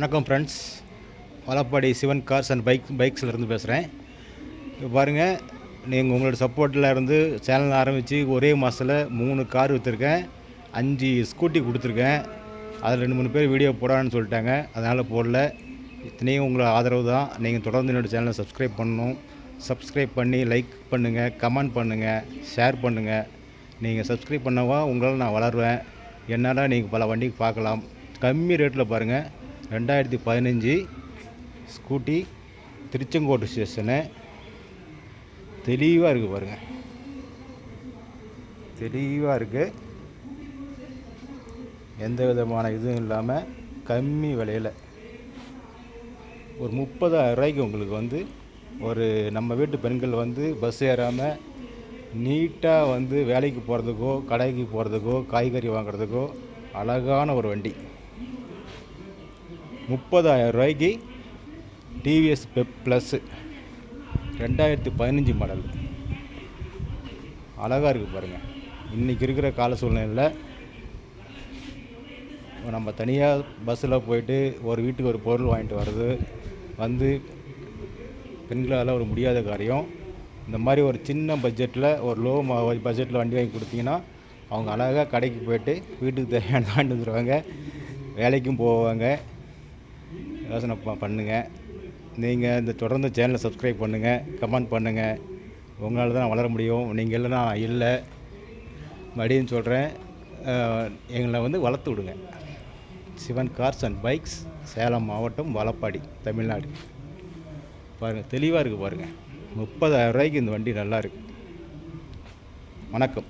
வணக்கம் friends, வலப்பாடி Sivan cars and பைக்ஸ்லேருந்து பேசுகிறேன். இப்போ பாருங்கள், நீங்கள் உங்களோட சப்போர்ட்டில் இருந்து சேனல் ஆரம்பித்து ஒரே மாதத்தில் 3 கார் விற்றுருக்கேன், 5 ஸ்கூட்டி கொடுத்துருக்கேன். அதில் 2-3 பேர் வீடியோ போடான்னு சொல்லிட்டாங்க, அதனால் போடல. இத்தனையும் உங்களோட ஆதரவு தான். நீங்கள் தொடர்ந்து என்னோடய சேனலை சப்ஸ்கிரைப் பண்ணணும். சப்ஸ்கிரைப் பண்ணி லைக் பண்ணுங்கள், கமெண்ட் பண்ணுங்கள், ஷேர் பண்ணுங்கள். நீங்கள் சப்ஸ்கிரைப் பண்ணவா உங்களால் நான் வளருவேன். என்னால் நீங்கள் பல வண்டிக்கு பார்க்கலாம். கம்மி ரேட்டில் பாருங்கள். 2015 ஸ்கூட்டி, திருச்செங்கோடு ஸ்டேஷனு. தெளிவாக இருக்குது பாருங்கள், தெளிவாக இருக்குது. எந்த விதமான இதுவும் இல்லாமல் கம்மி விலையில் ஒரு 30,000 ரூபாய்க்கு உங்களுக்கு ஒரு நம்ம வீட்டு பெண்கள் பஸ் ஏறாமல் நீட்டாக வேலைக்கு போகிறதுக்கோ, கடைக்கு போகிறதுக்கோ, காய்கறி வாங்குறதுக்கோ அழகான ஒரு வண்டி. 30,000 ரூபாய்க்கு டிவிஎஸ் பெப் ப்ளஸ்ஸு 2015 மாடல். அழகாக இருக்குது பாருங்கள். இன்றைக்கி இருக்கிற கால சூழ்நிலையில் நம்ம தனியாக பஸ்ஸில் போயிட்டு ஒரு வீட்டுக்கு ஒரு பொருள் வாங்கிட்டு வர்றது பெண்களால் ஒரு முடியாத காரியம். இந்த மாதிரி ஒரு சின்ன பட்ஜெட்டில், ஒரு லோ பட்ஜெட்டில் வண்டி வாங்கி கொடுத்தீங்கன்னா அவங்க அழகாக கடைக்கு போய்ட்டு வீட்டுக்கு தேவையான வாங்கிட்டு வந்துடுவாங்க, வேலைக்கும் போவாங்க. யோசனை பண்ணுங்கள். நீங்கள் இந்த தொடர்ந்து சேனலை சப்ஸ்கிரைப் பண்ணுங்கள், கமெண்ட் பண்ணுங்கள். உங்களால் தான் வளர முடியும். நீங்கள் இல்லைன்னா நான் இல்லை. மறுபடியும் சொல்கிறேன், எங்களை வளர்த்து விடுங்க. Sivan cars and bikes, Salem மாவட்டம், வலப்பாடி, தமிழ்நாடு. பாருங்கள், தெளிவாக இருக்குது பாருங்கள். 30,000 ரூபாய்க்கு இந்த வண்டி நல்லா இருக்குது. வணக்கம்.